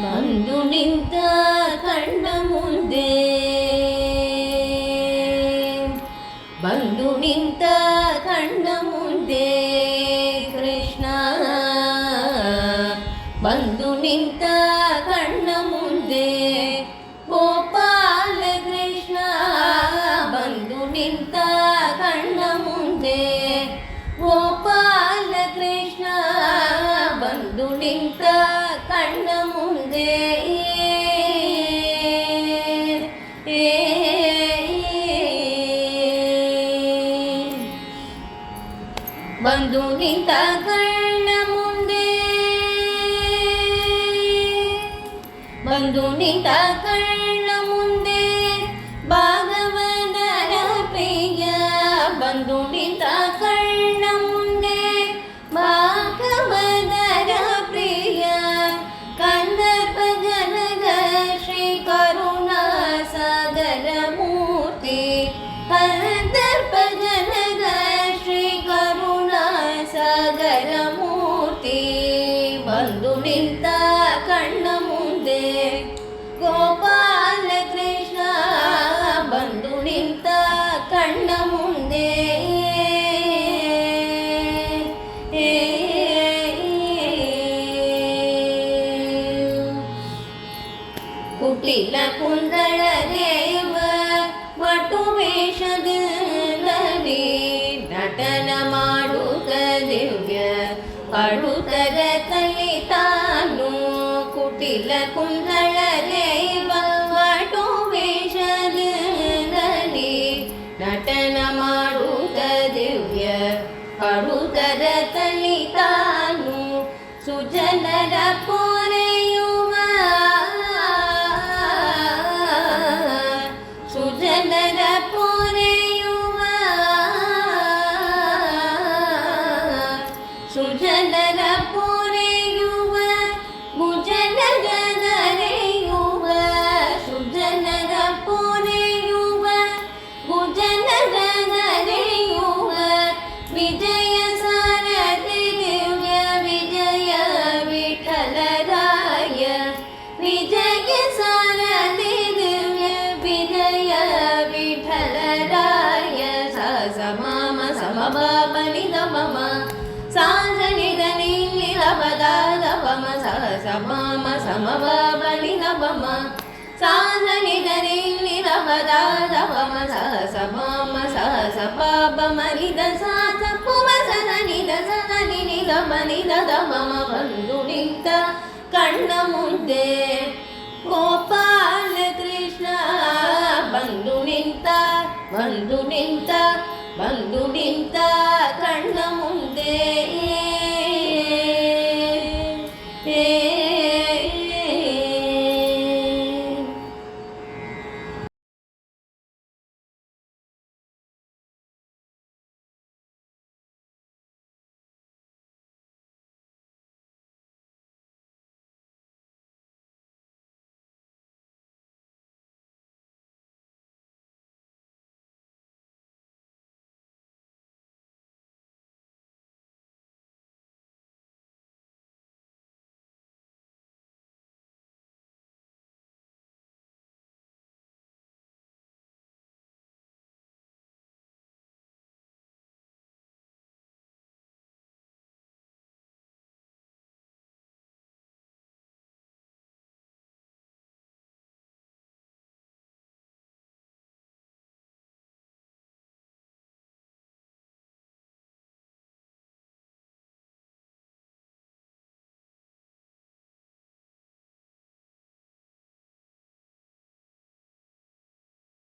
ಬಂದು ನಿಂತ ಕಣ್ಣ ಮುಂದೆ, ಬಂದು ನಿಂತ ಕಣ್ಣ ಮುಂದೆ ಕೃಷ್ಣ, ಬಂದು ನಿಂತ ಕಣ್ಣ ಮುಂದೆ ಗೋಪಾಲ ಕೃಷ್ಣ, ಬಂದು ನಿಂತ ಕಣ್ಣ ಮುಂದೆ ಗೋಪಾಲ ಕೃಷ್ಣ, ಬಂದು ನಿಂತ ಕಣ್ಣ ಮುಂದೆ ಬಂದು ನಿಂತ ಕಣ್ಣ ಮುಂದೆ, ಬಂದು ನಿಂತ ಕಣ್ಣ ಮುಂದೆ ಭಾಗವತರ ಪ್ರಿಯ, ಬಂದು ನಿಂತ ಕಣ್ಣ ಮುಂದೆ ಭಾಗವತರ ಪ್ರಿಯ, ಕಂದರ್ಪ ಜನಗ ಶ್ರೀ ಕರುಣಾ ಸಾಗರ ಮೂರ್ತಿ, ಕಂದರ್ಪ ಜನಗ ಶ್ರೀ ಕರುಣಾ ಸಾಗರ ಮೂರ್ತಿ, ಬಂದು ನಿಂತ ಕಣ್ಣ ಮುಂದೆ ಗೋಪಾಲ ಕೃಷ್ಣ, ಬಂದು ನಿಂತ ಕಣ್ಣ ಮುಂದೆ ಕುಟಿಲ ಕುಂದಳ ದೇವ ವಟು ವೇಷದಲ್ಲಿ ನಟನ ಮಾಡುತ್ತ ದಿವ್ಯ ಪಡುತರ ತಲೆ ತಾನು, ಕುಟಿಲ ಕುಂದಳ ದೇವ ವಟು ವೇಷದಲ್ಲಿ ನಟನ ಮಾಡುತ್ತ ದಿವ್ಯ ಪಡುತರ ತಲೆ ತಾನು, ಸುಜನರ ಪೊರೆಯುವ ಸುಜನರ ಪೊರೆಯುವ ಸುಜನರ ಪೊರೆಯುವ ಭುಜನರ ಧರೆಯುವ, ಸುಜನರ ಪೊರೆಯುವ ಭುಜನರ ಧರೆಯುವ, ವಿಜಯ ಸಾರಥಿ ದಿವ್ಯ ವಿಜಯ ವಿಠಲರಾಯ, ವಿಜಯ ಸಾರಥಿ ದಿವ್ಯ ವಿಜಯ ವಿಠಲರಾಯ, ಸ ಮಾಮ ಸಮಬಾಬ ನಿಧ ಮಮ ಸಾಂಜನಿಧ ನೀಲ ಪದಾದ ಪಮ ಸ ಮಾಮ ಸಮಬಾಬ ನಿಧ ಮಮ ಸಾಂಜನಿಧ ನೀಲ ಪದಾದ ಪಮ ಸ ಮಾಮ ಸ ಪಾಪ ಮನಿಧ ಸಾತ ಪುಮ ಸನಿಧ ಸನಿ ನಿಧ ಮನಿಧ ಮಮ, ಬಂದು ನಿಂತ ಕಣ್ಣ ಮುಂದೆ ಗೋಪಾಲ ಕೃಷ್ಣ, ಬಂದು ನಿಂತ